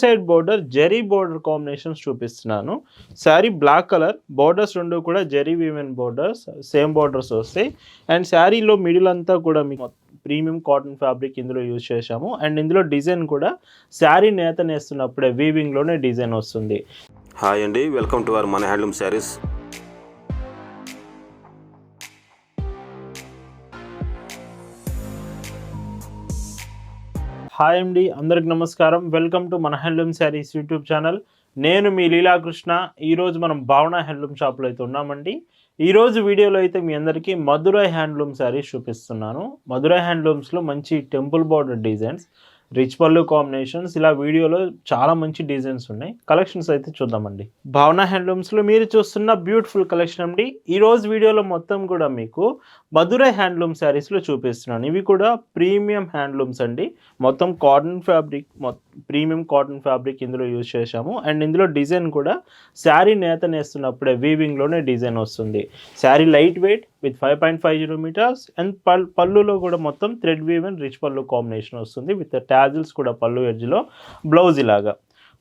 Side border zari border combinations చూపిస్తున్నాను. Sari black colour, borders 2 కూడా zari woven borders, same borders వస్తాయి. And శారీలో మిడిల్ అంతా కూడా మీకు ప్రీమియం కాటన్ ఫ్యాబ్రిక్ ఇందులో యూజ్ చేశాము. అండ్ ఇందులో డిజైన్ కూడా శారీ నేత నేస్తున్నప్పుడే వీవింగ్లోనే డిజైన్ వస్తుంది. హాయ్ అండి, వెల్కమ్ టు అవర్ మన హ్యాండ్లూమ్ శారీస్. హాయ్ అండి, అందరికి నమస్కారం. వెల్కమ్ టు మన హ్యాండ్లూమ్ శారీస్ యూట్యూబ్ ఛానల్. నేను మీ లీలాకృష్ణ. ఈరోజు మనం భావన హ్యాండ్లూమ్ షాప్లో అయితే ఉన్నామండి. ఈరోజు వీడియోలో అయితే మీ అందరికీ మధురై హ్యాండ్లూమ్ శారీస్ చూపిస్తున్నాను. మధురై హ్యాండ్లూమ్స్లో మంచి టెంపుల్ బార్డర్ డిజైన్స్, రిచ్ పళ్ళు కాంబినేషన్స్, ఇలా వీడియోలో చాలా మంచి డిజైన్స్ ఉన్నాయి. కలెక్షన్స్ అయితే చూద్దామండి. భావన హ్యాండ్లూమ్స్లో మీరు చూస్తున్న బ్యూటిఫుల్ కలెక్షన్ అండి. ఈరోజు వీడియోలో మొత్తం కూడా మీకు మధురై హ్యాండ్లూమ్ శారీస్లో చూపిస్తున్నాను. ఇవి కూడా ప్రీమియం హ్యాండ్లూమ్స్ అండి. మొత్తం cotton fabric, premium cotton fabric ఇందులో యూజ్ చేశాము. అండ్ ఇందులో డిజైన్ కూడా శారీ నేత నేస్తున్నప్పుడే వీవింగ్లోనే డిజైన్ వస్తుంది. Sari light weight with 5.50 metres. And పళ్ళులో కూడా మొత్తం thread weave and rich pallu combination వస్తుంది విత్ టాజిల్స్ కూడా పళ్ళు ఎడ్జ్లో. బ్లౌజ్ ఇలాగా,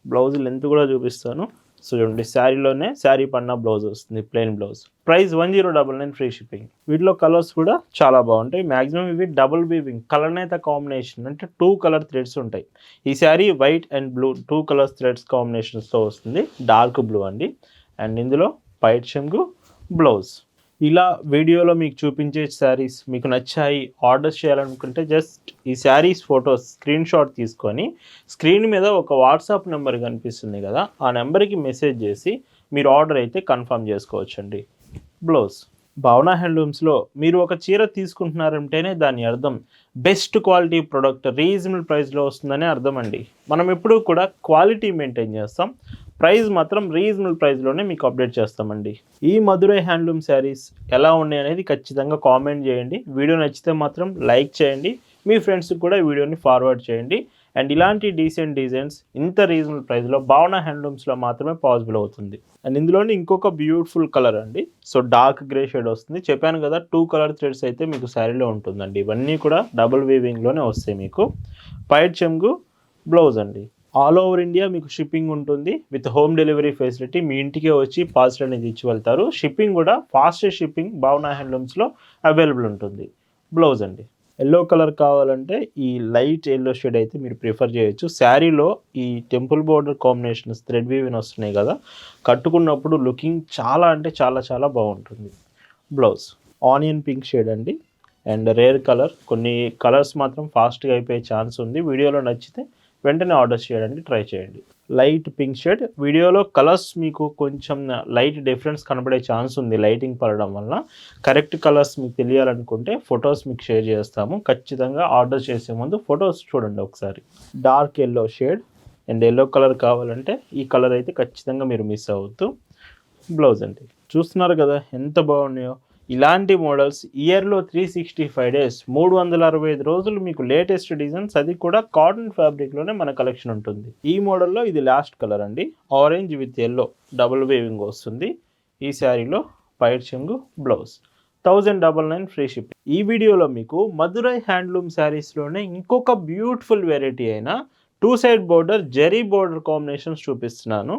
బ్లౌజ్ లెంత్ కూడా చూపిస్తాను. సో చూడండి, శారీలోనే శారీ పన్న బ్లౌజ్ వస్తుంది, plain blouse. Price 1099 free shipping. వీటిలో కలర్స్ కూడా చాలా బాగుంటాయి. మ్యాక్సిమం ఇవి డబుల్ వీవింగ్ కలర్ నేత కాంబినేషన్, అంటే 2 కలర్ థ్రెడ్స్ ఉంటాయి. ఈ sari white and blue 2 colours threads కాంబినేషన్స్తో వస్తుంది. డార్క్ బ్లూ అండి. అండ్ ఇందులో పైట్ చెంగు బ్లౌజ్. ఇలా వీడియోలో మీకు చూపించే శారీస్ మీకు నచ్చాయి, ఆర్డర్స్ చేయాలనుకుంటే జస్ట్ ఈ శారీస్ ఫొటోస్ స్క్రీన్ షాట్ తీసుకొని స్క్రీన్ మీద ఒక వాట్సాప్ నెంబర్ కనిపిస్తుంది కదా, ఆ నెంబర్కి మెసేజ్ చేసి మీరు ఆర్డర్ అయితే కన్ఫర్మ్ చేసుకోవచ్చండి. బ్లౌజ్. భావన హ్యాండ్లూమ్స్లో మీరు ఒక చీర తీసుకుంటున్నారంటేనే దాని అర్థం బెస్ట్ క్వాలిటీ ప్రోడక్ట్ రీజనబుల్ ప్రైస్లో వస్తుందని అర్థం అండి. మనం ఎప్పుడూ కూడా క్వాలిటీ మెయింటైన్ చేస్తాం, ప్రైస్ మాత్రం రీజనబుల్ ప్రైస్లోనే మీకు అప్డేట్ చేస్తామండి. ఈ మధురై హ్యాండ్లూమ్ శారీస్ ఎలా ఉన్నాయి అనేది ఖచ్చితంగా కామెంట్ చేయండి. వీడియో నచ్చితే మాత్రం లైక్ చేయండి, మీ ఫ్రెండ్స్కి కూడా వీడియోని ఫార్వర్డ్ చేయండి. అండ్ ఇలాంటి డీసెంట్ డిజైన్స్ ఇంత రీజనబుల్ ప్రైస్లో భావన హ్యాండ్లూమ్స్లో మాత్రమే పాసిబుల్ అవుతుంది. అండ్ ఇందులోని ఇంకొక బ్యూటిఫుల్ కలర్ అండి. సో డార్క్ గ్రే షేడ్ వస్తుంది. చెప్పాను కదా, 2 కలర్ థ్రెడ్స్ అయితే మీకు శారీలో ఉంటుందండి. ఇవన్నీ కూడా డబుల్ వీవింగ్లోనే వస్తాయి. మీకు పైట్ చెంగు బ్లౌజ్ అండి. ఆల్ ఓవర్ ఇండియా మీకు షిప్పింగ్ ఉంటుంది విత్ హోమ్ డెలివరీ ఫెసిలిటీ. మీ ఇంటికే వచ్చి పార్సల్ అనేది ఇచ్చి వెళ్తారు. షిప్పింగ్ కూడా ఫాస్టెస్ట్ షిప్పింగ్ భావన హ్యాండ్లూమ్స్లో అవైలబుల్ ఉంటుంది. బ్లౌజ్ అండి. ఎల్లో కలర్ కావాలంటే ఈ లైట్ ఎల్లో షేడ్ అయితే మీరు ప్రిఫర్ చేయొచ్చు. శారీలో ఈ టెంపుల్ బోర్డర్ కాంబినేషన్స్ థ్రెడ్ వీవిన్ వస్తున్నాయి కదా, కట్టుకున్నప్పుడు లుకింగ్ చాలా అంటే చాలా చాలా బాగుంటుంది. బ్లౌజ్ ఆనియన్ పింక్ షేడ్ అండి. And rare colour. కొన్ని కలర్స్ మాత్రం ఫాస్ట్గా అయిపోయే ఛాన్స్ ఉంది. వీడియోలో నచ్చితే వెంటనే ఆర్డర్ చేయడానికి ట్రై చేయండి. Light pink shade. వీడియోలో కలర్స్ మీకు కొంచెం లైట్ డిఫరెన్స్ కనబడే ఛాన్స్ ఉంది లైటింగ్ పడడం వల్ల. కరెక్ట్ కలర్స్ మీకు తెలియాలనుకుంటే ఫొటోస్ మీకు షేర్ చేస్తాము. ఖచ్చితంగా ఆర్డర్ చేసే ముందు ఫొటోస్ చూడండి ఒకసారి. Dark yellow shade and yellow colour కావాలంటే ఈ కలర్ అయితే ఖచ్చితంగా మీరు మిస్ అవ్వద్దు. బ్లౌజ్ అండి. చూస్తున్నారు కదా ఎంత బాగున్నాయో. ఇలాంటి మోడల్స్ ఇయర్లో 365 డేస్ 365 రోజులు మీకు లేటెస్ట్ డిజైన్స్, అది కూడా కాటన్ ఫ్యాబ్రిక్లోనే మన కలెక్షన్ ఉంటుంది. ఈ మోడల్లో ఇది లాస్ట్ కలర్ అండి. Orange with yellow double weaving వస్తుంది. ఈ శారీలో పైట్ చెంగు బ్లౌజ్. 1099 free ship. ఈ వీడియోలో మీకు మధురై హ్యాండ్లూమ్ శారీస్లోనే ఇంకొక బ్యూటిఫుల్ వెరైటీ అయిన 2 side border zari border combinations చూపిస్తున్నాను.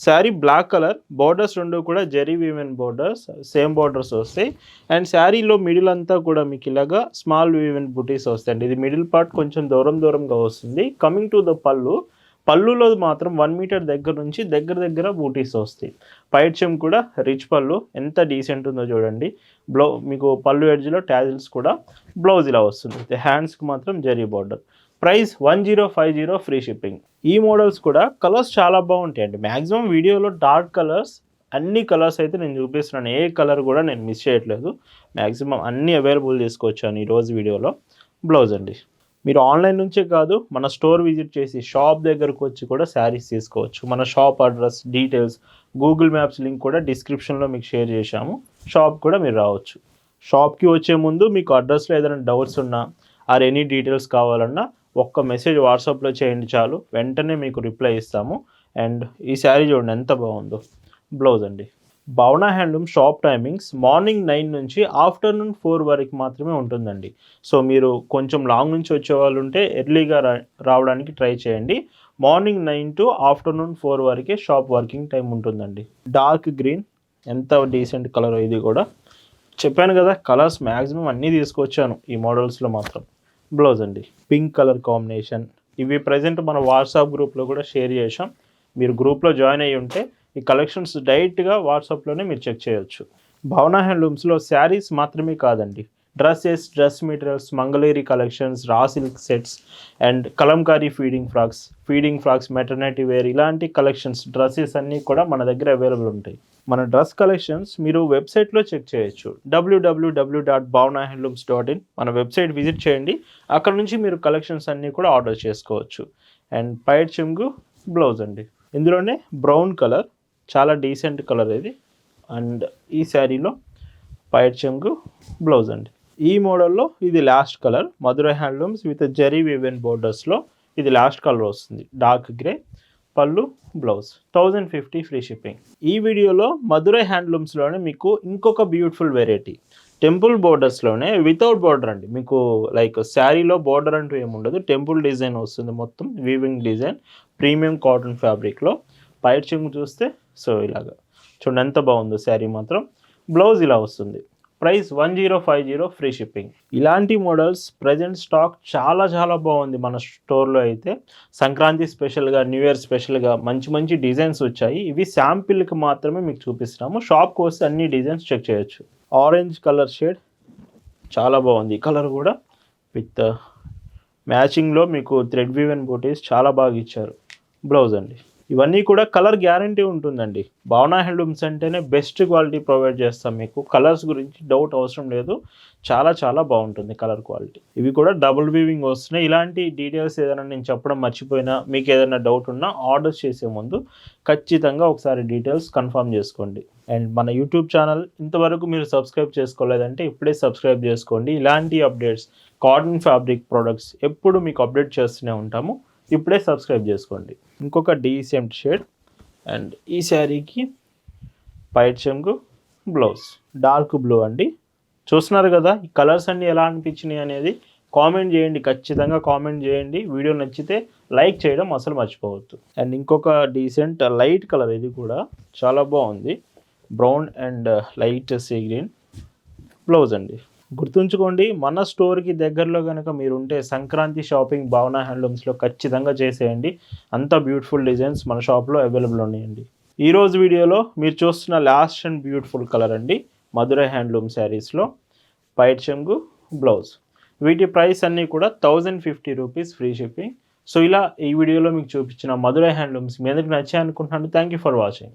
శారీ బ్లాక్ కలర్, బోర్డర్స్ 2 కూడా zari woven borders, same borders వస్తాయి. అండ్ శారీలో మిడిల్ అంతా కూడా మీకు ఇలాగా స్మాల్ వీవెన్ బుటీస్ వస్తాయండి. ఇది మిడిల్ పార్ట్ కొంచెం దూరంగా వస్తుంది. కమింగ్ టు ద పళ్ళులో మాత్రం 1 మీటర్ దగ్గర నుంచి దగ్గర బూటీస్ వస్తాయి. పైట్ చెమ్ కూడా రిచ్ పళ్ళు ఎంత డీసెంట్ ఉందో చూడండి. మీకు పళ్ళు ఎడ్జ్లో టాజిల్స్ కూడా. బ్లౌజ్ ఇలా వస్తుంది. హ్యాండ్స్కి మాత్రం zari border. Price 1050 free shipping. ఈ మోడల్స్ కూడా కలర్స్ చాలా బాగుంటాయండి. మ్యాక్సిమం వీడియోలో డార్క్ కలర్స్, అన్ని కలర్స్ అయితే నేను చూపిస్తున్నాను. ఏ కలర్ కూడా నేను మిస్ చేయట్లేదు. మ్యాక్సిమం అన్నీ అవైలబుల్ తీసుకొచ్చాను ఈరోజు వీడియోలో. బ్లౌజ్ అండి. మీరు ఆన్లైన్ నుంచే కాదు, మన స్టోర్ విజిట్ చేసి షాప్ దగ్గరకు వచ్చి కూడా శారీస్ తీసుకోవచ్చు. మన shop address, details, Google maps link కూడా డిస్క్రిప్షన్లో మీకు షేర్ చేశాము. షాప్ కూడా మీరు రావచ్చు. షాప్కి వచ్చే ముందు మీకు అడ్రస్లో ఏదైనా డౌట్స్ ఉన్నా ఆర్ ఎనీ డీటెయిల్స్ కావాలన్నా ఒక్క మెసేజ్ వాట్సాప్లో చేయండి చాలు, వెంటనే మీకు రిప్లై ఇస్తాము. అండ్ ఈ శారీ చూడండి ఎంత బాగుందో. బ్లౌజ్ అండి. భావన హ్యాండ్లూమ్ షాప్ టైమింగ్స్ మార్నింగ్ 9 నుంచి ఆఫ్టర్నూన్ 4 వరకు మాత్రమే ఉంటుందండి. సో మీరు కొంచెం లాంగ్ నుంచి వచ్చే వాళ్ళు ఉంటే ఎర్లీగా రావడానికి ట్రై చేయండి. మార్నింగ్ 9 to ఆఫ్టర్నూన్ 4 వరకే షాప్ వర్కింగ్ టైం ఉంటుందండి. డార్క్ గ్రీన్ ఎంత డీసెంట్ కలర్ ఇది కూడా. చెప్పాను కదా కలర్స్ మ్యాక్సిమం అన్నీ తీసుకొచ్చాను ఈ మోడల్స్లో మాత్రం. బ్లౌజ్ అండి పింక్ కలర్ కాంబినేషన్. ఇవి ప్రజెంట్ మన వాట్సాప్ గ్రూప్లో కూడా షేర్ చేసాం. మీరు గ్రూప్లో జాయిన్ అయ్యి ఉంటే ఈ కలెక్షన్స్ డైరెక్ట్గా వాట్సాప్లోనే మీరు చెక్ చేయొచ్చు. భావన హ్యాండ్లూమ్స్లో శారీస్ మాత్రమే కాదండి, dresses, dress materials, Mangalagiri collections, raw silk sets and Kalamkari feeding frocks, maternity wear ఇలాంటి కలెక్షన్స్ డ్రెస్సెస్ అన్నీ కూడా మన దగ్గర అవైలబుల్ ఉంటాయి. మన డ్రెస్ కలెక్షన్స్ మీరు వెబ్సైట్లో చెక్ చేయొచ్చు. www.bhavnahandlooms.in మన వెబ్సైట్ విజిట్ చేయండి. అక్కడ నుంచి మీరు కలెక్షన్స్ అన్నీ కూడా ఆర్డర్ చేసుకోవచ్చు. అండ్ పైట్ చెంగు బ్లౌజ్ అండి, ఇందులోనే బ్రౌన్ కలర్ చాలా డీసెంట్ కలర్ ఇది. అండ్ ఈ శారీలో పైట్ చెంగు బ్లౌజ్ అండి. ఈ మోడల్లో ఇది last colour, Madurai handlooms with zari woven బోర్డర్స్లో ఇది లాస్ట్ కలర్ వస్తుంది. డార్క్ గ్రే పళ్ళు, బ్లౌజ్ 1050 ఫ్రీ షిప్పింగ్. ఈ వీడియోలో మధురై హ్యాండ్లూమ్స్లోనే మీకు ఇంకొక బ్యూటిఫుల్ వెరైటీ టెంపుల్ బోర్డర్స్లోనే వితౌట్ బోర్డర్ అండి. మీకు లైక్ శారీలో బోర్డర్ అంటూ ఏముండదు, టెంపుల్ డిజైన్ వస్తుంది, మొత్తం వీవింగ్ డిజైన్, ప్రీమియం కాటన్ ఫ్యాబ్రిక్లో. పైట్ చెంగు చూస్తే సో ఇలాగా చూడండి ఎంత బాగుందో శారీ మాత్రం. బ్లౌజ్ ఇలా వస్తుంది. Price 1050 free shipping. ఇలాంటి మోడల్స్ ప్రజెంట్ స్టాక్ చాలా చాలా బాగుంది మన స్టోర్లో అయితే. సంక్రాంతి స్పెషల్గా, న్యూ ఇయర్ స్పెషల్గా మంచి మంచి డిజైన్స్ వచ్చాయి. ఇవి శాంపిల్కి మాత్రమే మీకు చూపిస్తున్నాము. షాప్కి వస్తే అన్ని డిజైన్స్ చెక్ చేయొచ్చు. ఆరెంజ్ కలర్ షేడ్ చాలా బాగుంది. ఈ కలర్ కూడా విత్ మ్యాచింగ్లో మీకు థ్రెడ్ వీవెన్ బూటీస్ చాలా బాగా ఇచ్చారు. బ్లౌజ్ అండి. ఇవన్నీ కూడా కలర్ గ్యారంటీ ఉంటుందండి. భావన హ్యాండ్లూమ్స్ అంటేనే బెస్ట్ క్వాలిటీ ప్రొవైడ్ చేస్తాం మీకు. కలర్స్ గురించి డౌట్ అవసరం లేదు, చాలా చాలా బాగుంటుంది కలర్ క్వాలిటీ. ఇవి కూడా డబుల్ వీవింగ్ వస్తున్నాయి. ఇలాంటి డీటెయిల్స్ ఏదైనా నేను చెప్పడం మర్చిపోయినా, మీకు ఏదైనా డౌట్ ఉన్నా ఆర్డర్ చేసే ముందు ఖచ్చితంగా ఒకసారి డీటెయిల్స్ కన్ఫర్మ్ చేసుకోండి. అండ్ మన యూట్యూబ్ ఛానల్ ఇంతవరకు మీరు సబ్స్క్రైబ్ చేసుకోలేదంటే ఇప్పుడే సబ్స్క్రైబ్ చేసుకోండి. ఇలాంటి అప్డేట్స్, కాటన్ ఫ్యాబ్రిక్ ప్రొడక్ట్స్ ఎప్పుడు మీకు అప్డేట్ చేస్తూనే ఉంటాము. ఇప్పుడే సబ్స్క్రైబ్ చేసుకోండి. ఇంకొక డీసెంట్ షేడ్. అండ్ ఈ శారీకి పైట్ చెంగు బ్లౌజ్ డార్క్ బ్లూ అండి. చూస్తున్నారు కదా ఈ కలర్స్ అన్నీ ఎలా అనిపించినాయి అనేది కామెంట్ చేయండి, ఖచ్చితంగా కామెంట్ చేయండి. వీడియో నచ్చితే లైక్ చేయడం అసలు మర్చిపోవద్దు. అండ్ ఇంకొక డీసెంట్ లైట్ కలర్, ఇది కూడా చాలా బాగుంది. Brown and light sea green. Blouse అండి. గుర్తుంచుకోండి, మన స్టోర్కి దగ్గరలో కనుక మీరు ఉంటే సంక్రాంతి షాపింగ్ భావన హ్యాండ్లూమ్స్లో ఖచ్చితంగా చేసేయండి. అంత బ్యూటిఫుల్ డిజైన్స్ మన షాప్లో అవైలబుల్ ఉన్నాయండి. ఈరోజు వీడియోలో మీరు చూస్తున్న లాస్ట్ అండ్ బ్యూటిఫుల్ కలర్ అండి మధురై హ్యాండ్లూమ్ శారీస్లో పైట్ చెంగు బ్లౌజ్. వీటి ప్రైస్ అన్నీ కూడా 1050 రూపీస్ ఫ్రీ షిప్పింగ్. సో ఇలా ఈ వీడియోలో మీకు చూపించిన మధురై హ్యాండ్లూమ్స్ మీ అందరికి నచ్చాయి అనుకుంటున్నాను. Thank you for watching.